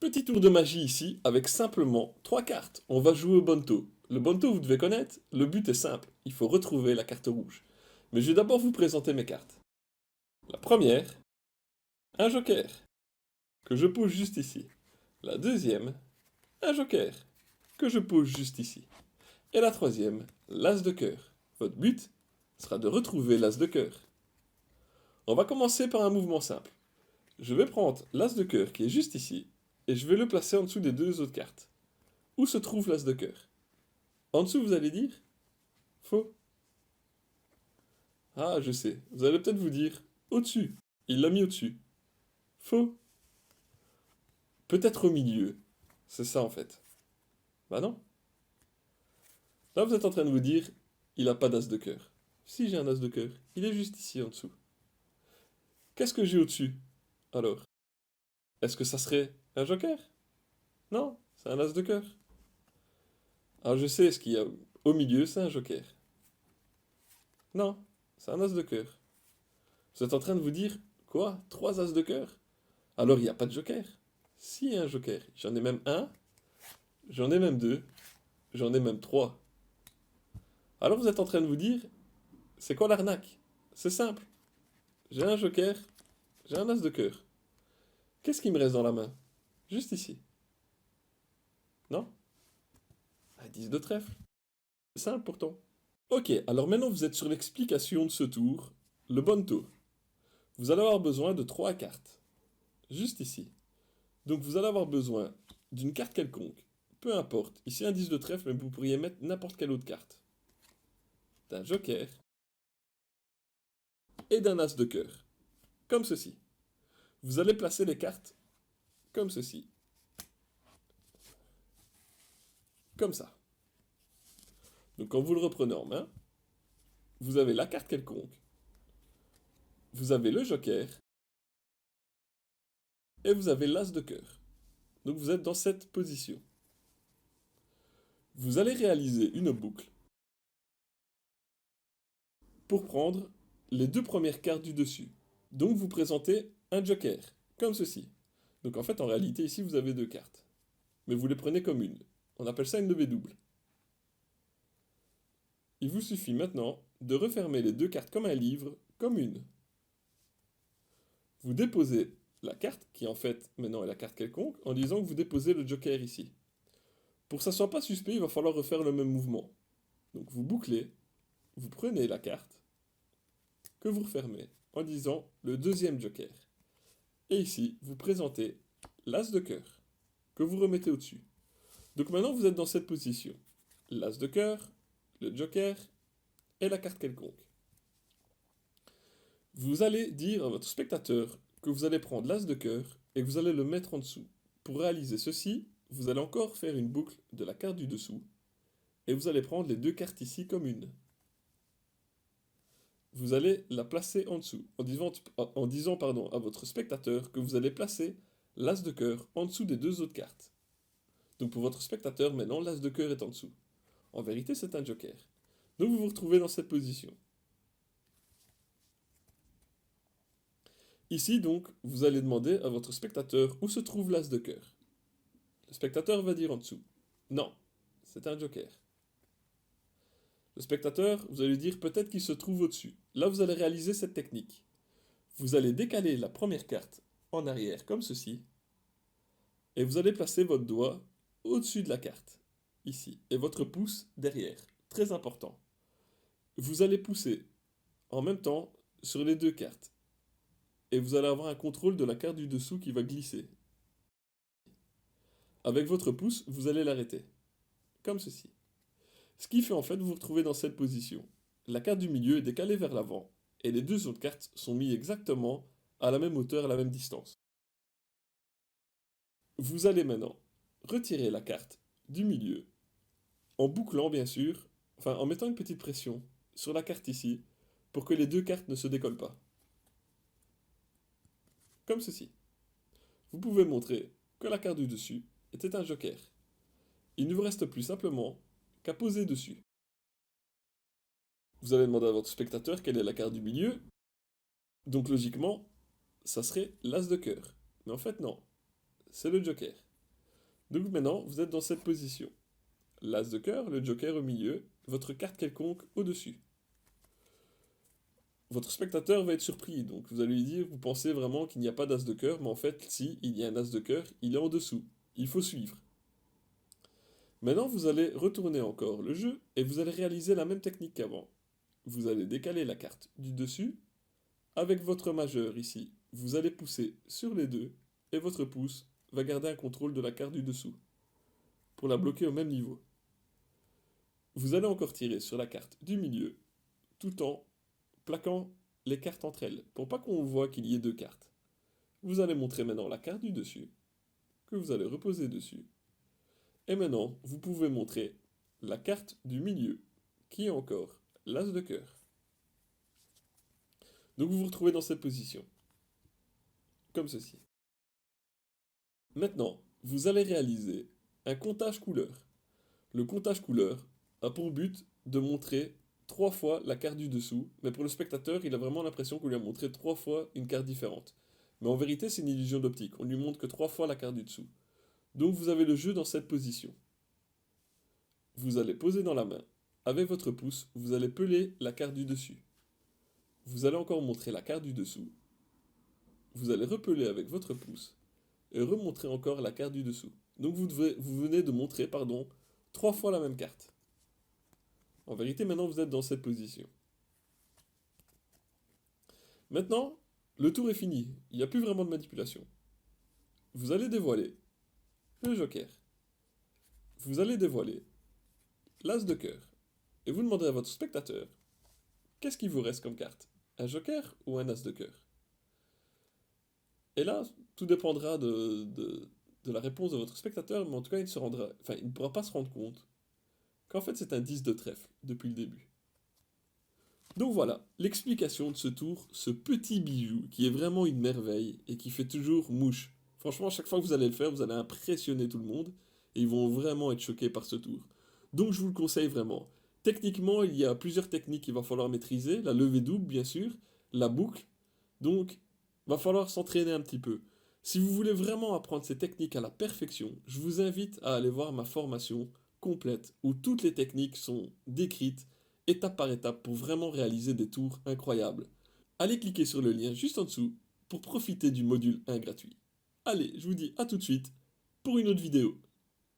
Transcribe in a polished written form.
Petit tour de magie ici avec simplement 3 cartes. On va jouer au Bonto. Le Bonto, vous devez connaître, le but est simple, il faut retrouver la carte rouge. Mais je vais d'abord vous présenter mes cartes. La première, un joker, que je pose juste ici. La deuxième, un joker, que je pose juste ici. Et la troisième, l'as de cœur. Votre but sera de retrouver l'as de cœur. On va commencer par un mouvement simple. Je vais prendre l'as de cœur qui est juste ici, et je vais le placer en dessous des deux autres cartes. Où se trouve l'as de cœur? En dessous, vous allez dire faux. Ah, je sais. Vous allez peut-être vous dire au-dessus. Il l'a mis au-dessus. Faux. Peut-être au milieu. C'est ça en fait. Bah non. Là, vous êtes en train de vous dire il n'a pas d'as de cœur. Si j'ai un as de cœur, il est juste ici en dessous. Qu'est-ce que j'ai au-dessus? Alors, est-ce que ça serait un joker? Non, c'est un as de cœur. Alors je sais ce qu'il y a au milieu, c'est un joker. Non, c'est un as de cœur. Vous êtes en train de vous dire quoi? Trois as de cœur? Alors il n'y a pas de joker. Si, il y a un joker. J'en ai même un, j'en ai même deux, j'en ai même trois. Alors vous êtes en train de vous dire, c'est quoi l'arnaque? C'est simple. J'ai un joker, j'ai un as de cœur. Qu'est-ce qui me reste dans la main? Juste ici. Non? Un 10 de trèfle. C'est simple pourtant. Ok, alors maintenant vous êtes sur l'explication de ce tour, le bon tour. Vous allez avoir besoin de trois cartes. Juste ici. Donc vous allez avoir besoin d'une carte quelconque. Peu importe. Ici un 10 de trèfle, mais vous pourriez mettre n'importe quelle autre carte. D'un joker et d'un as de cœur. Comme ceci. Vous allez placer les cartes comme ceci. Comme ça. Donc quand vous le reprenez en main, vous avez la carte quelconque. Vous avez le joker. Et vous avez l'as de cœur. Donc vous êtes dans cette position. Vous allez réaliser une boucle pour prendre les deux premières cartes du dessus. Donc vous présentez un joker, comme ceci. Donc en fait, en réalité, ici, vous avez deux cartes. Mais vous les prenez comme une. On appelle ça une levée double. Il vous suffit maintenant de refermer les deux cartes comme un livre, comme une. Vous déposez la carte, qui en fait maintenant est la carte quelconque, en disant que vous déposez le joker ici. Pour que ça ne soit pas suspect, il va falloir refaire le même mouvement. Donc vous bouclez, vous prenez la carte, que vous refermez, en disant le deuxième joker. Et ici, vous présentez l'as de cœur, que vous remettez au-dessus. Donc maintenant, vous êtes dans cette position. L'as de cœur, le joker et la carte quelconque. Vous allez dire à votre spectateur que vous allez prendre l'as de cœur et que vous allez le mettre en dessous. Pour réaliser ceci, vous allez encore faire une boucle de la carte du dessous et vous allez prendre les deux cartes ici comme une. Vous allez la placer en dessous en disant à votre spectateur que vous allez placer l'as de cœur en dessous des deux autres cartes. Donc pour votre spectateur, maintenant, l'as de cœur est en dessous. En vérité, c'est un joker. Donc vous vous retrouvez dans cette position. Ici, donc, vous allez demander à votre spectateur où se trouve l'as de cœur. Le spectateur va dire en dessous. Non, c'est un joker. Le spectateur, vous allez lui dire peut-être qu'il se trouve au-dessus. Là, vous allez réaliser cette technique. Vous allez décaler la première carte en arrière, comme ceci, et vous allez placer votre doigt au-dessus de la carte, ici, et votre pouce derrière. Très important. Vous allez pousser en même temps sur les deux cartes, et vous allez avoir un contrôle de la carte du dessous qui va glisser. Avec votre pouce, vous allez l'arrêter, comme ceci. Ce qui fait en fait vous vous retrouvez dans cette position. La carte du milieu est décalée vers l'avant, et les deux autres cartes sont mises exactement à la même hauteur, à la même distance. Vous allez maintenant retirer la carte du milieu, en bouclant bien sûr, enfin en mettant une petite pression sur la carte ici, pour que les deux cartes ne se décollent pas. Comme ceci. Vous pouvez montrer que la carte du dessus était un joker. Il ne vous reste plus simplement qu'à poser dessus. Vous allez demander à votre spectateur quelle est la carte du milieu, donc logiquement, ça serait l'as de cœur. Mais en fait non, c'est le joker. Donc maintenant, vous êtes dans cette position. L'as de cœur, le joker au milieu, votre carte quelconque au-dessus. Votre spectateur va être surpris, donc vous allez lui dire, vous pensez vraiment qu'il n'y a pas d'as de cœur, mais en fait, si, il y a un as de cœur, il est en dessous. Il faut suivre. Maintenant, vous allez retourner encore le jeu et vous allez réaliser la même technique qu'avant. Vous allez décaler la carte du dessus. Avec votre majeur ici, vous allez pousser sur les deux et votre pouce va garder un contrôle de la carte du dessous pour la bloquer au même niveau. Vous allez encore tirer sur la carte du milieu tout en plaquant les cartes entre elles pour pas qu'on voit qu'il y ait deux cartes. Vous allez montrer maintenant la carte du dessus que vous allez reposer dessus. Et maintenant, vous pouvez montrer la carte du milieu qui est encore l'as de cœur. Donc vous vous retrouvez dans cette position, comme ceci. Maintenant, vous allez réaliser un comptage couleur. Le comptage couleur a pour but de montrer 3 fois la carte du dessous, mais pour le spectateur, il a vraiment l'impression qu'on lui a montré 3 fois une carte différente. Mais en vérité, c'est une illusion d'optique, on lui montre que 3 fois la carte du dessous. Donc vous avez le jeu dans cette position. Vous allez poser dans la main. Avec votre pouce, vous allez peler la carte du dessus. Vous allez encore montrer la carte du dessous. Vous allez repeler avec votre pouce et remontrer encore la carte du dessous. Donc vous venez de montrer, 3 fois la même carte. En vérité, maintenant vous êtes dans cette position. Maintenant, le tour est fini. Il n'y a plus vraiment de manipulation. Vous allez dévoiler le joker. Vous allez dévoiler l'as de cœur. Et vous demanderez à votre spectateur, qu'est-ce qui vous reste comme carte? Un joker ou un as de cœur? Et là, tout dépendra de la réponse de votre spectateur, mais en tout cas, il ne pourra pas se rendre compte qu'en fait c'est un 10 de trèfle depuis le début. Donc voilà, l'explication de ce tour, ce petit bijou qui est vraiment une merveille et qui fait toujours mouche. Franchement, à chaque fois que vous allez le faire, vous allez impressionner tout le monde et ils vont vraiment être choqués par ce tour. Donc je vous le conseille vraiment. Techniquement, il y a plusieurs techniques qu'il va falloir maîtriser, la levée double bien sûr, la boucle. Donc, va falloir s'entraîner un petit peu. Si vous voulez vraiment apprendre ces techniques à la perfection, je vous invite à aller voir ma formation complète où toutes les techniques sont décrites étape par étape pour vraiment réaliser des tours incroyables. Allez cliquer sur le lien juste en dessous pour profiter du module 1 gratuit. Allez, je vous dis à tout de suite pour une autre vidéo.